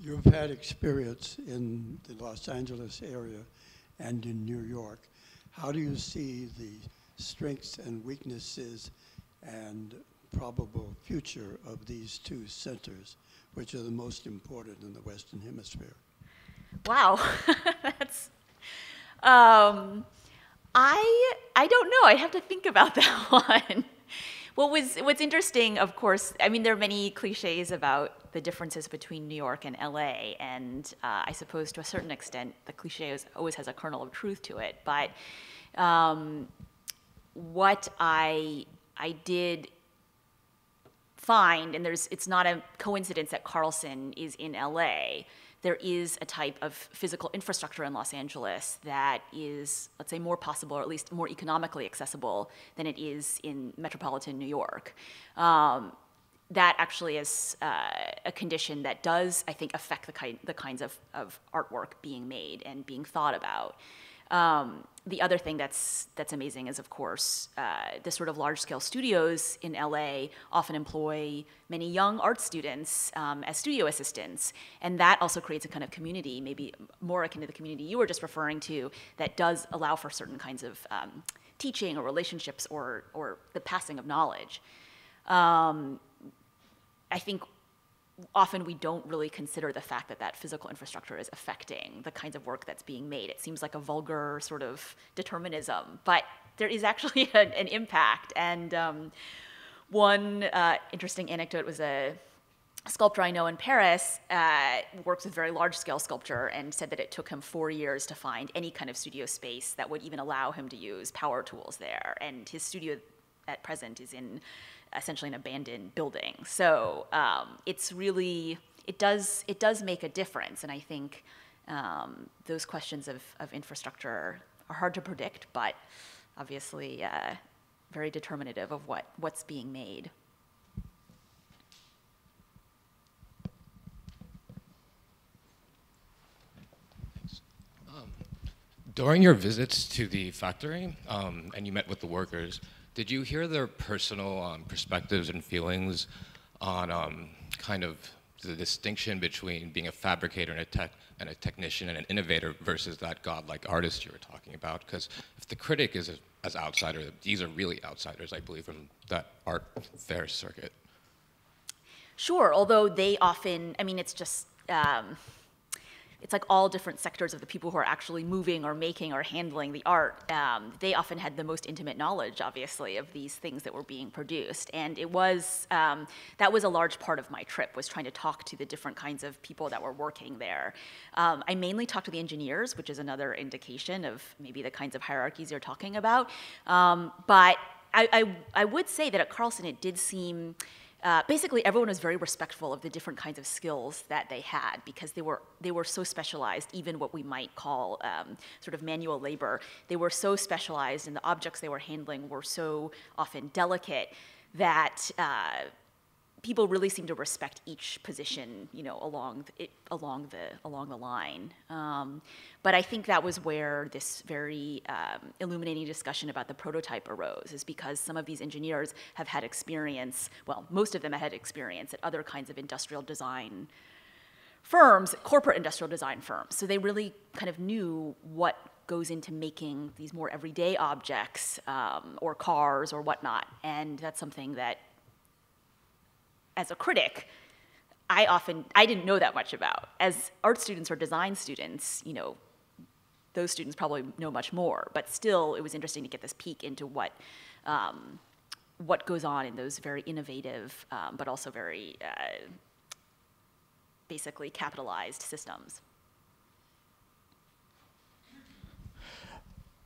You've had experience in the Los Angeles area and in New York. How do you see the strengths and weaknesses and probable future of these two centers, which are the most important in the Western Hemisphere? Wow, that's, I don't know. I'd have to think about that one. What's interesting, of course, I mean, there are many cliches about the differences between New York and LA, and I suppose to a certain extent, the cliche always has a kernel of truth to it. But what I did find, and it's not a coincidence that Carlson is in LA, there is a type of physical infrastructure in Los Angeles that is, let's say, more possible, or at least more economically accessible than it is in metropolitan New York. That actually is a condition that does, I think, affect the kinds of artwork being made and being thought about. The other thing that's amazing is, of course, the sort of large-scale studios in LA often employ many young art students as studio assistants, and that also creates a kind of community, maybe more akin to the community you were just referring to, that does allow for certain kinds of teaching or relationships or the passing of knowledge. I think often we don't really consider the fact that physical infrastructure is affecting the kinds of work that's being made. It seems like a vulgar sort of determinism, but there is actually an impact. And one interesting anecdote was a sculptor I know in Paris works with very large-scale sculpture and said that it took him 4 years to find any kind of studio space that would even allow him to use power tools there. And his studio at present is in essentially an abandoned building. So it's really, it does make a difference. And I think those questions of infrastructure are hard to predict, but obviously very determinative of what's being made. During your visits to the factory, and you met with the workers, did you hear their personal perspectives and feelings on kind of the distinction between being a fabricator and a technician and an innovator versus that godlike artist you were talking about? Because if the critic is as outsider, these are really outsiders, I believe, from that art fair circuit. Sure, although they often, I mean, it's just, it's like all different sectors of the people who are actually moving or making or handling the art. They often had the most intimate knowledge, obviously, of these things that were being produced. And it was, that was a large part of my trip, was trying to talk to the different kinds of people that were working there. I mainly talked to the engineers, which is another indication of maybe the kinds of hierarchies you're talking about. But I would say that at Carlson, it did seem basically everyone was very respectful of the different kinds of skills that they had because they were so specialized, even what we might call sort of manual labor. They were so specialized and the objects they were handling were so often delicate that people really seem to respect each position, you know, along the line. But I think that was where this very illuminating discussion about the prototype arose, is because some of these engineers have had experience, well, most of them have had experience at other kinds of industrial design firms, corporate industrial design firms. So they really kind of knew what goes into making these more everyday objects or cars or whatnot. And that's something that, as a critic, I didn't know that much about. As art students or design students, you know, those students probably know much more, but still it was interesting to get this peek into what goes on in those very innovative, but also very basically capitalized systems.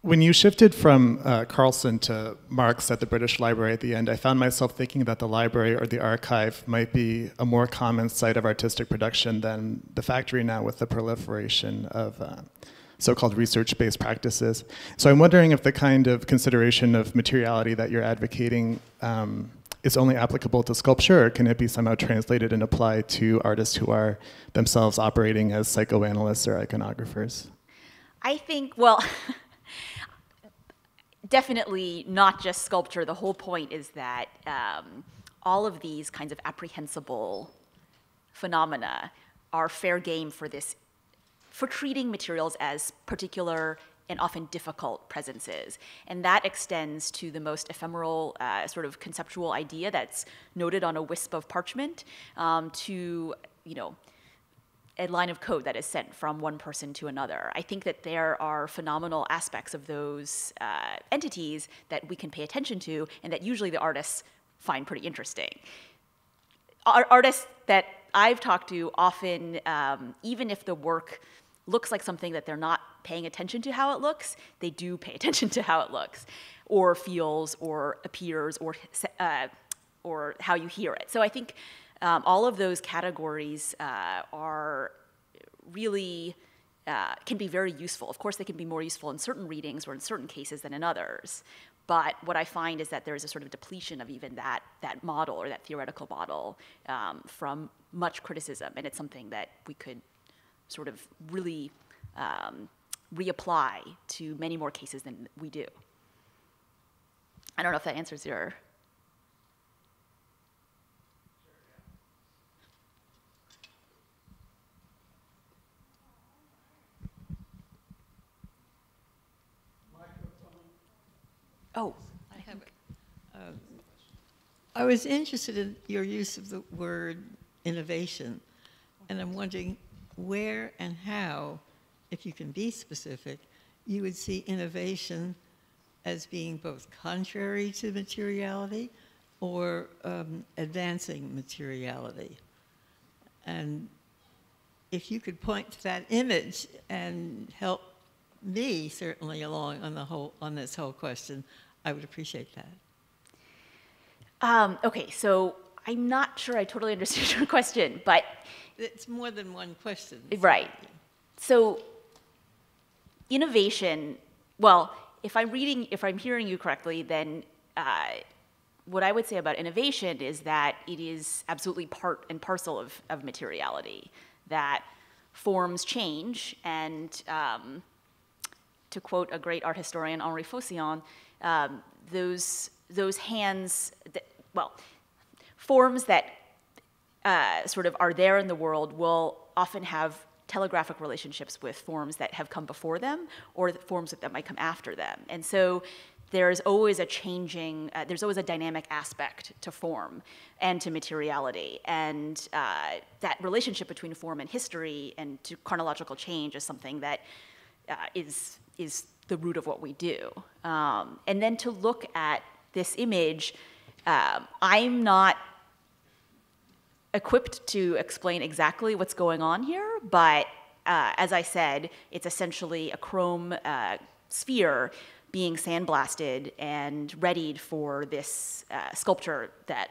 When you shifted from Carlson to Marx at the British Library at the end, I found myself thinking that the library or the archive might be a more common site of artistic production than the factory now, with the proliferation of so-called research-based practices. So I'm wondering if the kind of consideration of materiality that you're advocating is only applicable to sculpture, or can it be somehow translated and applied to artists who are themselves operating as psychoanalysts or iconographers? I think, well, definitely not just sculpture. The whole point is that all of these kinds of apprehensible phenomena are fair game for treating materials as particular and often difficult presences. And that extends to the most ephemeral sort of conceptual idea that's noted on a wisp of parchment to, you know, a line of code that is sent from one person to another. I think that there are phenomenal aspects of those entities that we can pay attention to and that usually the artists find pretty interesting. Artists that I've talked to often, even if the work looks like something that they're not paying attention to how it looks, they do pay attention to how it looks, or feels, or appears, or how you hear it. So I think all of those categories are really, can be very useful. Of course, they can be more useful in certain readings or in certain cases than in others. But what I find is that there's a sort of depletion of even that model or that theoretical model from much criticism. And it's something that we could sort of really reapply to many more cases than we do. I don't know if that answers your... Oh, I was interested in your use of the word innovation, and I'm wondering where and how, if you can be specific, you would see innovation as being both contrary to materiality or advancing materiality. And if you could point to that image and help me certainly along on this whole question, I would appreciate that. Okay, so I'm not sure I totally understood your question, but... It's more than one question. Right. So innovation, well, if I'm hearing you correctly, then what I would say about innovation is that it is absolutely part and parcel of materiality, that forms change, and to quote a great art historian, Henri Faucillon, those hands, forms that sort of are there in the world will often have telegraphic relationships with forms that have come before them or forms that might come after them. And so there's always a changing, there's always a dynamic aspect to form and to materiality. And that relationship between form and history and to chronological change is something that is the root of what we do. And then to look at this image, I'm not equipped to explain exactly what's going on here, but as I said, it's essentially a chrome sphere being sandblasted and readied for this sculpture that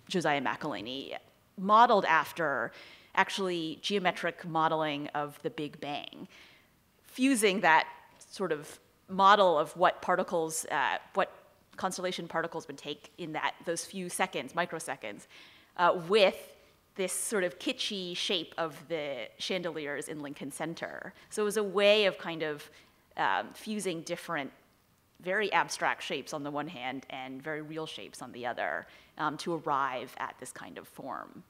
Josiah Mac Elaine, modeled after actually geometric modeling of the Big Bang, fusing that sort of model of what particles, what constellation particles would take in those few seconds, microseconds, with this sort of kitschy shape of the chandeliers in Lincoln Center. So it was a way of kind of fusing different, very abstract shapes on the one hand and very real shapes on the other to arrive at this kind of form.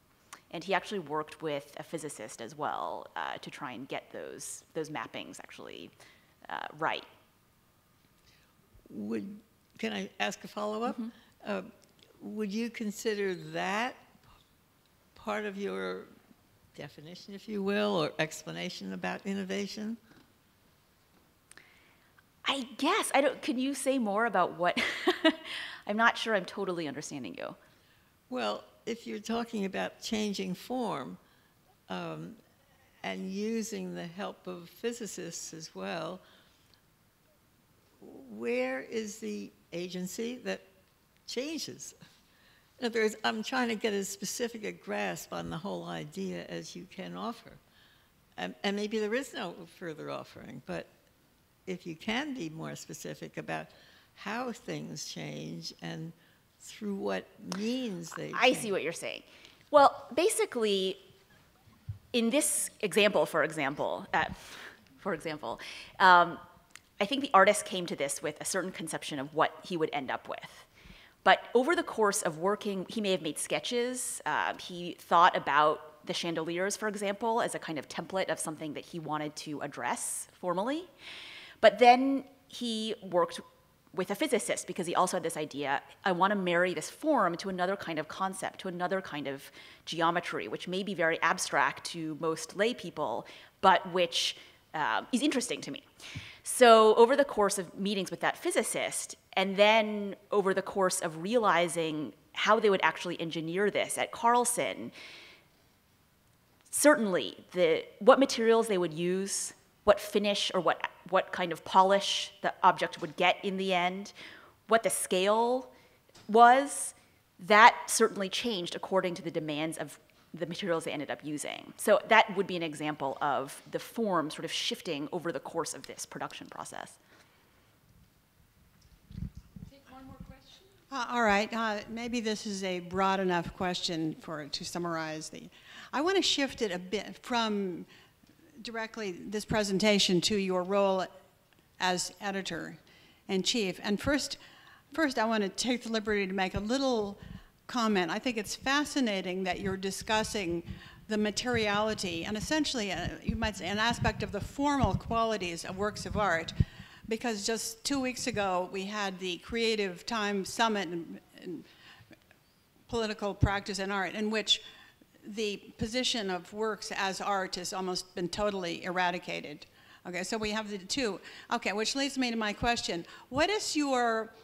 And he actually worked with a physicist as well to try and get those mappings actually right. Can I ask a follow-up? Mm-hmm. Would you consider that part of your definition, if you will, or explanation about innovation? I guess. Can you say more about what? I'm not sure I'm totally understanding you. Well, if you're talking about changing form and using the help of physicists as well, where is the agency that changes? In other words, I'm trying to get as specific a grasp on the whole idea as you can offer. And maybe there is no further offering, but if you can be more specific about how things change and through what means they change. I see what you're saying. Well, basically, in this example, for example, I think the artist came to this with a certain conception of what he would end up with. But over the course of working, he may have made sketches. He thought about the chandeliers, for example, as a kind of template of something that he wanted to address formally. But then he worked with a physicist because he also had this idea, I want to marry this form to another kind of concept, to another kind of geometry, which may be very abstract to most lay people, but which is interesting to me. So over the course of meetings with that physicist, and then over the course of realizing how they would actually engineer this at Carlson, certainly what materials they would use, what finish or what kind of polish the object would get in the end, what the scale was, that certainly changed according to the demands of the materials they ended up using. So that would be an example of the form sort of shifting over the course of this production process. Take one more question. All right, maybe this is a broad enough question to summarize I want to shift it a bit from directly this presentation to your role as editor and chief. And first I want to take the liberty to make a little comment. I think it's fascinating that you're discussing the materiality and essentially, you might say, an aspect of the formal qualities of works of art, because just 2 weeks ago we had the Creative Time Summit in Political Practice and Art, in which the position of works as art has almost been totally eradicated. Okay, so we have the two. Okay, which leads me to my question. What is your,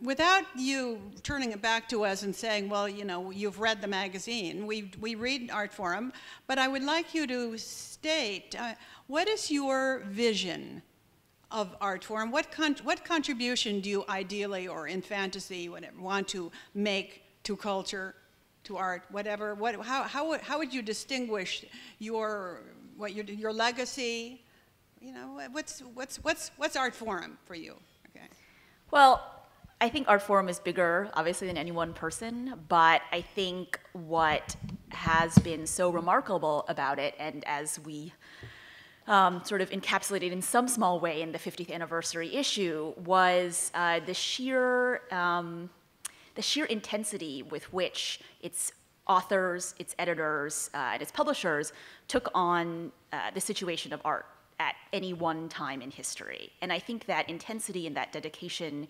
without you turning it back to us and saying, well, you know, you've read the magazine, we read Artforum, but I would like you to state, what is your vision of Artforum? What contribution do you ideally or in fantasy want to make to culture, to art, whatever? How would you distinguish your legacy? You know, what's Artforum for you? Okay. Well, I think Artforum is bigger, obviously, than any one person, but I think what has been so remarkable about it, and as we sort of encapsulated in some small way in the 50th anniversary issue, was the sheer intensity with which its authors, its editors, and its publishers took on the situation of art at any one time in history. And I think that intensity and that dedication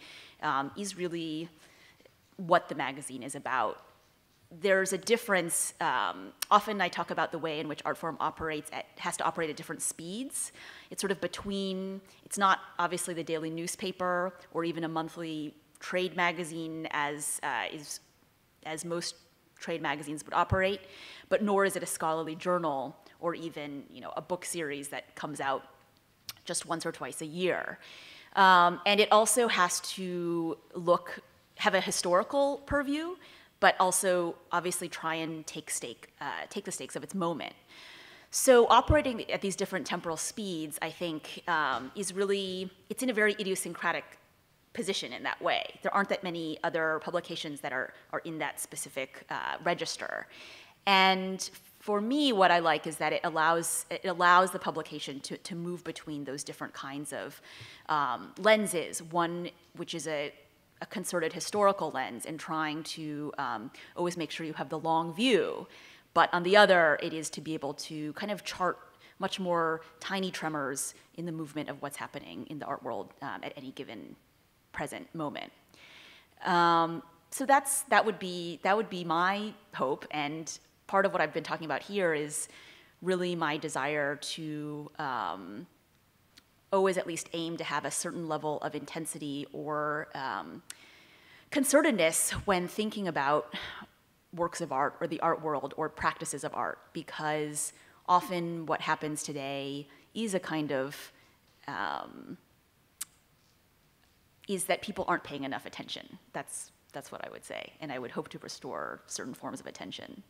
is really what the magazine is about. There's a difference, often I talk about the way in which Artforum has to operate at different speeds. It's sort of between, it's not obviously the daily newspaper or even a monthly trade magazine as most trade magazines would operate, but nor is it a scholarly journal or even, you know, a book series that comes out just once or twice a year. And it also has to look have a historical purview, but also obviously try and take the stakes of its moment. So operating at these different temporal speeds, I think, is really, it's in a very idiosyncratic position in that way. There aren't that many other publications that are in that specific register. And for me, what I like is that it allows the publication to move between those different kinds of lenses, one which is a concerted historical lens and trying to always make sure you have the long view, but on the other, it is to be able to kind of chart much more tiny tremors in the movement of what's happening in the art world at any given present moment. So that would be my hope, and part of what I've been talking about here is really my desire to always at least aim to have a certain level of intensity or concertedness when thinking about works of art or the art world or practices of art, because often what happens today is a kind of, is that people aren't paying enough attention. That's what I would say, and I would hope to restore certain forms of attention.